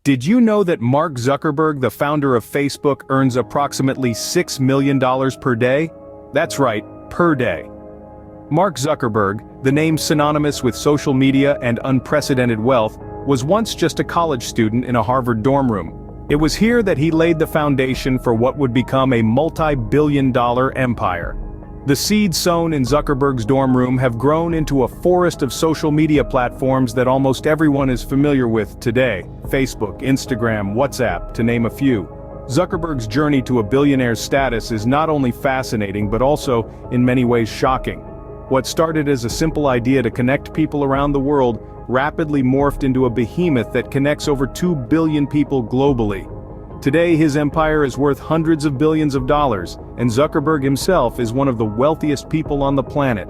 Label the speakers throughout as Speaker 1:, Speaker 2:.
Speaker 1: Did you know that Mark Zuckerberg, the founder of Facebook, earns approximately $6 million per day? That's right, per day. Mark Zuckerberg, the name synonymous with social media and unprecedented wealth, was once just a college student in a Harvard dorm room. It was here that he laid the foundation for what would become a multi-billion-dollar empire. The seeds sown in Zuckerberg's dorm room have grown into a forest of social media platforms that almost everyone is familiar with today: Facebook, Instagram, WhatsApp, to name a few. Zuckerberg's journey to a billionaire's status is not only fascinating but also, in many ways, shocking. What started as a simple idea to connect people around the world rapidly morphed into a behemoth that connects over 2 billion people globally. Today, his empire is worth hundreds of billions of dollars, and Zuckerberg himself is one of the wealthiest people on the planet.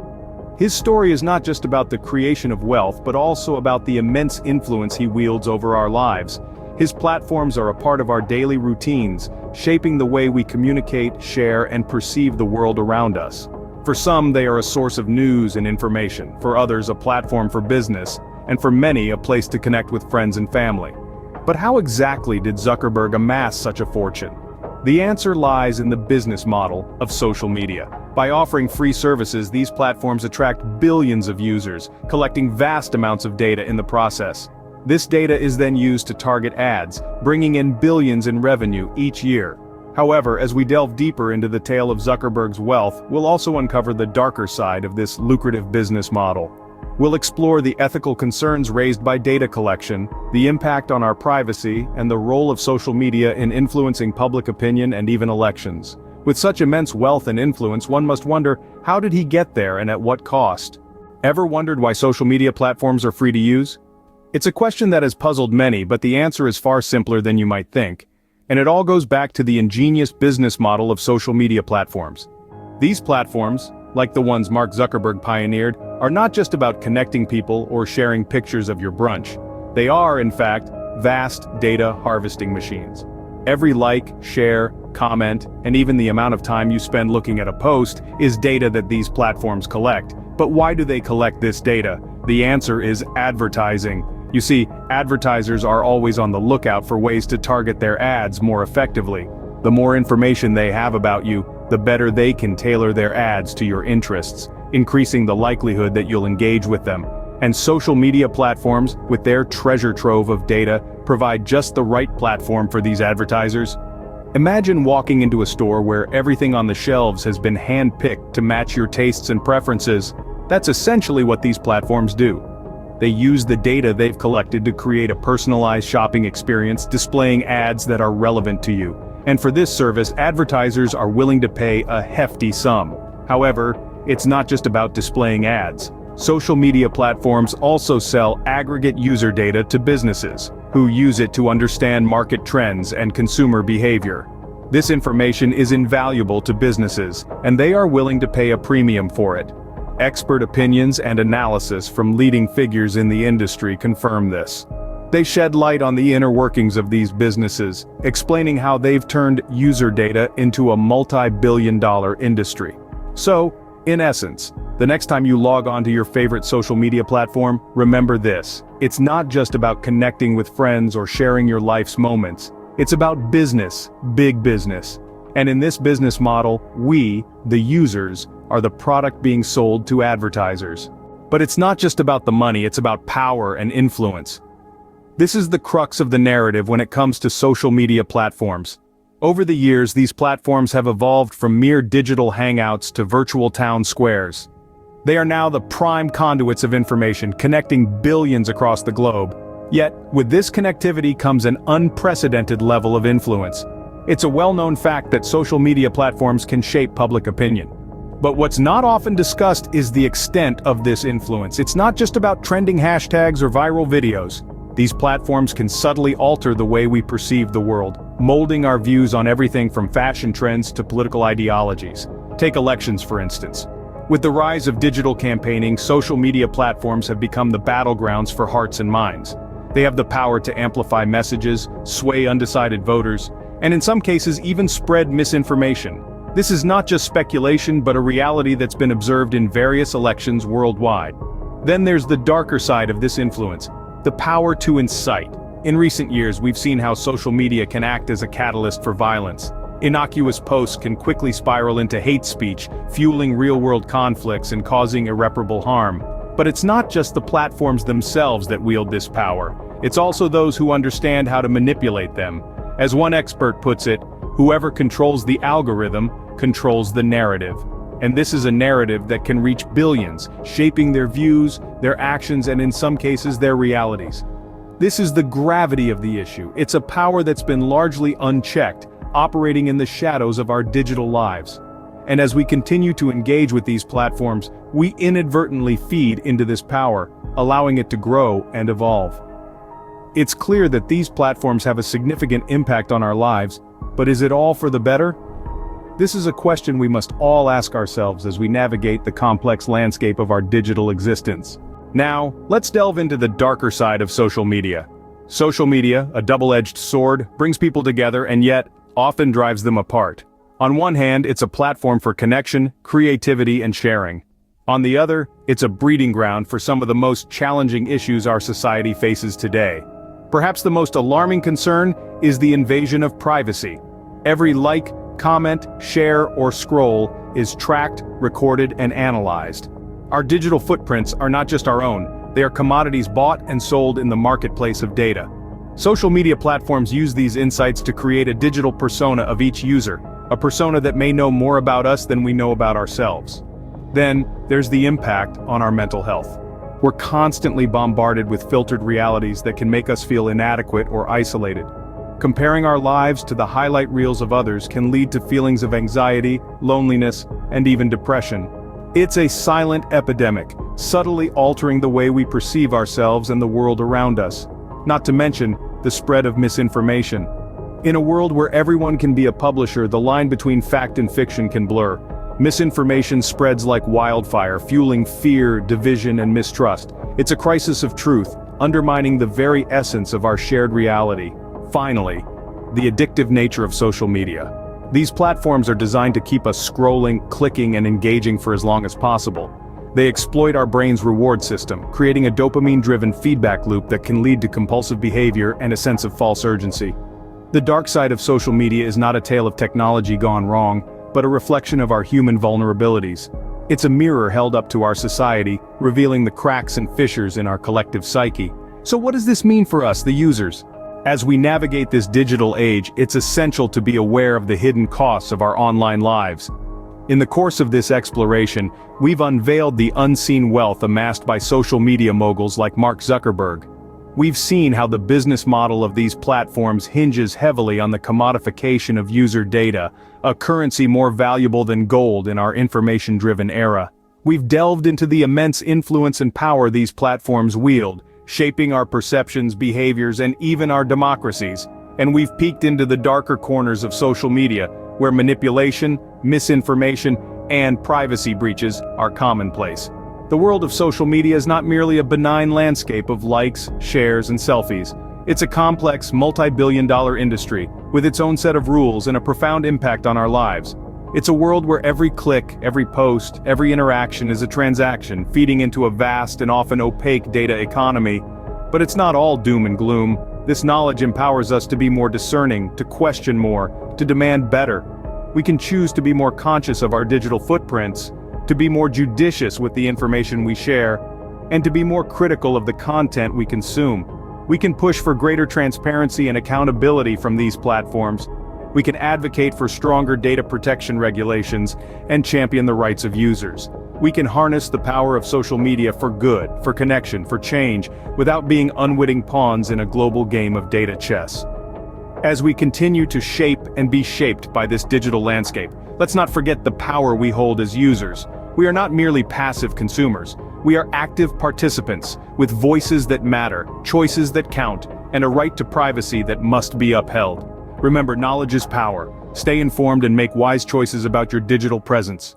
Speaker 1: His story is not just about the creation of wealth, but also about the immense influence he wields over our lives. His platforms are a part of our daily routines, shaping the way we communicate, share, and perceive the world around us. For some, they are a source of news and information, for others a platform for business, and for many a place to connect with friends and family. But how exactly did Zuckerberg amass such a fortune? The answer lies in the business model of social media. By offering free services, these platforms attract billions of users, collecting vast amounts of data in the process. This data is then used to target ads, bringing in billions in revenue each year. However, as we delve deeper into the tale of Zuckerberg's wealth, we'll also uncover the darker side of this lucrative business model. We'll explore the ethical concerns raised by data collection, the impact on our privacy, and the role of social media in influencing public opinion and even elections. With such immense wealth and influence, one must wonder, how did he get there and at what cost? Ever wondered why social media platforms are free to use? It's a question that has puzzled many, but the answer is far simpler than you might think. And it all goes back to the ingenious business model of social media platforms. These platforms, like the ones Mark Zuckerberg pioneered, are not just about connecting people or sharing pictures of your brunch. They are, in fact, vast data harvesting machines. Every like, share, comment, and even the amount of time you spend looking at a post is data that these platforms collect. But why do they collect this data? The answer is advertising. You see, advertisers are always on the lookout for ways to target their ads more effectively. The more information they have about you, the better they can tailor their ads to your interests, increasing the likelihood that you'll engage with them. And social media platforms, with their treasure trove of data, provide just the right platform for these advertisers. Imagine walking into a store where everything on the shelves has been hand-picked to match your tastes and preferences. That's essentially what these platforms do. They use the data they've collected to create a personalized shopping experience, displaying ads that are relevant to you. And for this service, advertisers are willing to pay a hefty sum. However, it's not just about displaying ads. Social media platforms also sell aggregate user data to businesses, who use it to understand market trends and consumer behavior. This information is invaluable to businesses, and they are willing to pay a premium for it. Expert opinions and analysis from leading figures in the industry confirm this. They shed light on the inner workings of these businesses, explaining how they've turned user data into a multi-billion-dollar industry. So, in essence, the next time you log onto your favorite social media platform, remember this: it's not just about connecting with friends or sharing your life's moments. It's about business, big business. And in this business model, we, the users, are the product being sold to advertisers. But it's not just about the money, it's about power and influence. This is the crux of the narrative when it comes to social media platforms. Over the years, these platforms have evolved from mere digital hangouts to virtual town squares. They are now the prime conduits of information, connecting billions across the globe. Yet, with this connectivity comes an unprecedented level of influence. It's a well-known fact that social media platforms can shape public opinion. But what's not often discussed is the extent of this influence. It's not just about trending hashtags or viral videos. These platforms can subtly alter the way we perceive the world, molding our views on everything from fashion trends to political ideologies. Take elections, for instance. With the rise of digital campaigning, social media platforms have become the battlegrounds for hearts and minds. They have the power to amplify messages, sway undecided voters, and in some cases even spread misinformation. This is not just speculation, but a reality that's been observed in various elections worldwide. Then there's the darker side of this influence: the power to incite. In recent years, we've seen how social media can act as a catalyst for violence. Innocuous posts can quickly spiral into hate speech, fueling real-world conflicts and causing irreparable harm. But it's not just the platforms themselves that wield this power. It's also those who understand how to manipulate them. As one expert puts it, whoever controls the algorithm controls the narrative. And this is a narrative that can reach billions, shaping their views, their actions, and in some cases their realities. This is the gravity of the issue. It's a power that's been largely unchecked, operating in the shadows of our digital lives. And as we continue to engage with these platforms, we inadvertently feed into this power, allowing it to grow and evolve. It's clear that these platforms have a significant impact on our lives, but is it all for the better? This is a question we must all ask ourselves as we navigate the complex landscape of our digital existence. Now, let's delve into the darker side of social media. Social media, a double-edged sword, brings people together and yet, often drives them apart. On one hand, it's a platform for connection, creativity, and sharing. On the other, it's a breeding ground for some of the most challenging issues our society faces today. Perhaps the most alarming concern is the invasion of privacy. Every like, comment, share, or scroll is tracked, recorded, and analyzed. Our digital footprints are not just our own, they are commodities bought and sold in the marketplace of data. Social media platforms use these insights to create a digital persona of each user, a persona that may know more about us than we know about ourselves. Then, there's the impact on our mental health. We're constantly bombarded with filtered realities that can make us feel inadequate or isolated. Comparing our lives to the highlight reels of others can lead to feelings of anxiety, loneliness, and even depression. It's a silent epidemic, subtly altering the way we perceive ourselves and the world around us. Not to mention, the spread of misinformation. In a world where everyone can be a publisher, the line between fact and fiction can blur. Misinformation spreads like wildfire, fueling fear, division, and mistrust. It's a crisis of truth, undermining the very essence of our shared reality. Finally, the addictive nature of social media. These platforms are designed to keep us scrolling, clicking, and engaging for as long as possible. They exploit our brain's reward system, creating a dopamine-driven feedback loop that can lead to compulsive behavior and a sense of false urgency. The dark side of social media is not a tale of technology gone wrong, but a reflection of our human vulnerabilities. It's a mirror held up to our society, revealing the cracks and fissures in our collective psyche. So what does this mean for us, the users? As we navigate this digital age, it's essential to be aware of the hidden costs of our online lives. In the course of this exploration, we've unveiled the unseen wealth amassed by social media moguls like Mark Zuckerberg. We've seen how the business model of these platforms hinges heavily on the commodification of user data, a currency more valuable than gold in our information-driven era. We've delved into the immense influence and power these platforms wield, shaping our perceptions, behaviors, and even our democracies. And we've peeked into the darker corners of social media, where manipulation, misinformation, and privacy breaches are commonplace. The world of social media is not merely a benign landscape of likes, shares, and selfies. It's a complex, multi-billion-dollar industry, with its own set of rules and a profound impact on our lives. It's a world where every click, every post, every interaction is a transaction, feeding into a vast and often opaque data economy. But it's not all doom and gloom. This knowledge empowers us to be more discerning, to question more, to demand better. We can choose to be more conscious of our digital footprints, to be more judicious with the information we share, and to be more critical of the content we consume. We can push for greater transparency and accountability from these platforms. We can advocate for stronger data protection regulations and champion the rights of users. We can harness the power of social media for good, for connection, for change, without being unwitting pawns in a global game of data chess. As we continue to shape and be shaped by this digital landscape, let's not forget the power we hold as users. We are not merely passive consumers. We are active participants, with voices that matter, choices that count, and a right to privacy that must be upheld. Remember, knowledge is power. Stay informed and make wise choices about your digital presence.